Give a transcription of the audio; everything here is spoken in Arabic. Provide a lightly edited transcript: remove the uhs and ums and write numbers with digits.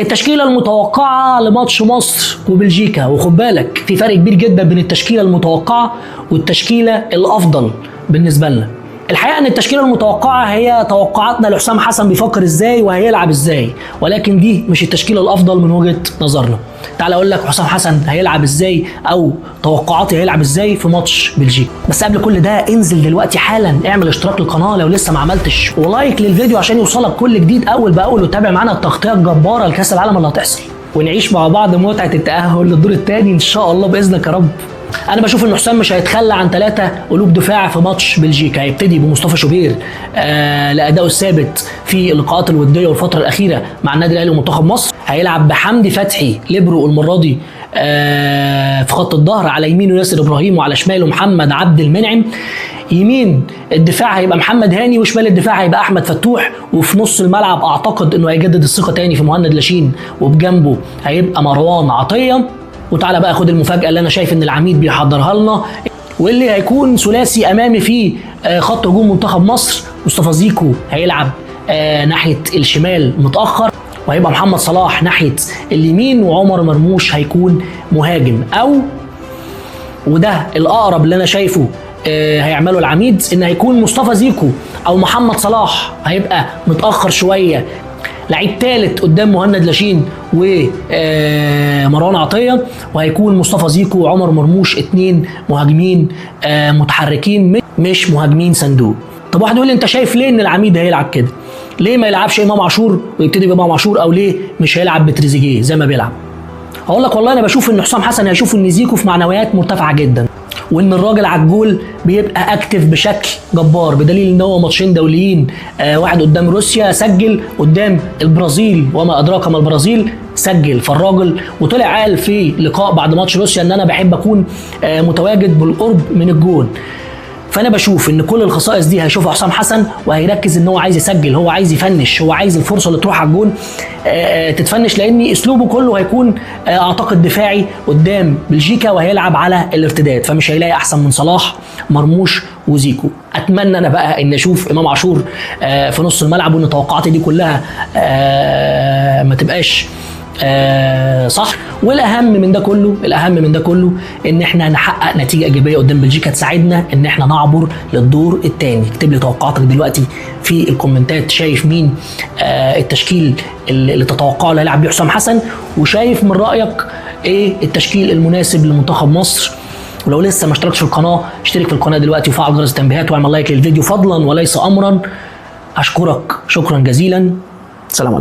التشكيله المتوقعه لماتش مصر وبلجيكا، وخد بالك في فرق كبير جدا بين التشكيله المتوقعه والتشكيله الافضل بالنسبه لنا. الحقيقه ان التشكيله المتوقعه هي توقعاتنا لحسام حسن بيفكر ازاي وهيلعب ازاي، ولكن دي مش التشكيله الافضل من وجهه نظرنا. تعال اقول لك حسام حسن هيلعب ازاي او توقعاتي هيلعب ازاي في ماتش بلجيكا. بس قبل كل ده انزل دلوقتي حالا اعمل اشتراك للقناه لو لسه ما عملتش، ولايك للفيديو عشان يوصلك كل جديد اول باول، وتابع معانا التغطيه الجباره لكاس العالم اللي هتحصل، ونعيش مع بعض متعه التاهل للدور الثاني ان شاء الله باذنك يا رب. انا بشوف ان حسام مش هيتخلى عن 3 قلوب دفاع في ماتش بلجيكا. هيبتدي بمصطفى شوبير لادائه الثابت في اللقاءات الوديه والفتره الاخيره مع النادي الاهلي ومنتخب مصر. هيلعب بحمدي فتحي ليبرو المره دي في خط الظهر، على يمينه ياسر ابراهيم وعلى شماله محمد عبد المنعم. يمين الدفاع هيبقى محمد هاني، وشمال الدفاع هيبقى احمد فتوح، وفي نص الملعب اعتقد انه هيجدد الثقه تاني في مهند لاشين، وبجنبه هيبقى مروان عطيه. وتعالى بقى خد المفاجاه اللي انا شايف ان العميد بيحضرها لنا، واللي هيكون ثلاثي امامي في خط هجوم منتخب مصر. مصطفى زيكو هيلعب ناحيه الشمال متاخر، وهيبقى محمد صلاح ناحيه اليمين، وعمر مرموش هيكون مهاجم. او وده الاقرب اللي انا شايفه هيعمله العميد، ان هيكون مصطفى زيكو او محمد صلاح هيبقى متاخر شويه لعيب ثالث قدام مهند لاشين ومروان عطيه، وهيكون مصطفى زيكو وعمر مرموش 2 مهاجمين متحركين مش مهاجمين صندوق. طب واحد يقول لي انت شايف ليه ان العميد هيلعب كده؟ ليه ما يلعبش امام عاشور ويبتدي بامام عاشور، او ليه مش هيلعب بتريزيجيه زي ما بيلعب؟ هقول لك والله انا بشوف ان حسام حسن هيشوف ان زيكو في معنويات مرتفعه جدا، وان الراجل على الجول بيبقى اكتف بشكل جبار، بدليل ان هو ماتشين دوليين، واحد قدام روسيا سجل، قدام البرازيل وما ادراك ما البرازيل سجل. فالراجل وطلع قال في لقاء بعد ماتش روسيا ان انا بحب اكون متواجد بالقرب من الجول. فانا بشوف ان كل الخصائص دي هيشوفها حسام حسن، وهيركز ان هو عايز يسجل، هو عايز يفنش، هو عايز الفرصه اللي تروح على الجون تتفنش، لان اسلوبه كله هيكون اعتقد دفاعي قدام بلجيكا، وهيلعب على الارتداد، فمش هيلاقي احسن من صلاح مرموش وزيكو. اتمنى انا بقى ان اشوف امام عاشور في نص الملعب، وان توقعاتي دي كلها ما تبقاش صح. والاهم من ده كله ان احنا نحقق نتيجه ايجابيه قدام بلجيكا تساعدنا ان احنا نعبر للدور الثاني. اكتب لي توقعاتك دلوقتي في الكومنتات، شايف مين التشكيل اللي تتوقعه اللي هيلعب بيه حسام حسن، وشايف من رايك ايه التشكيل المناسب لمنتخب مصر. ولو لسه ما اشتركتش في القناه اشترك في القناه دلوقتي وفعل جرس التنبيهات واعمل لايك للفيديو فضلا وليس امرا. اشكرك شكرا جزيلا. سلام عليكم.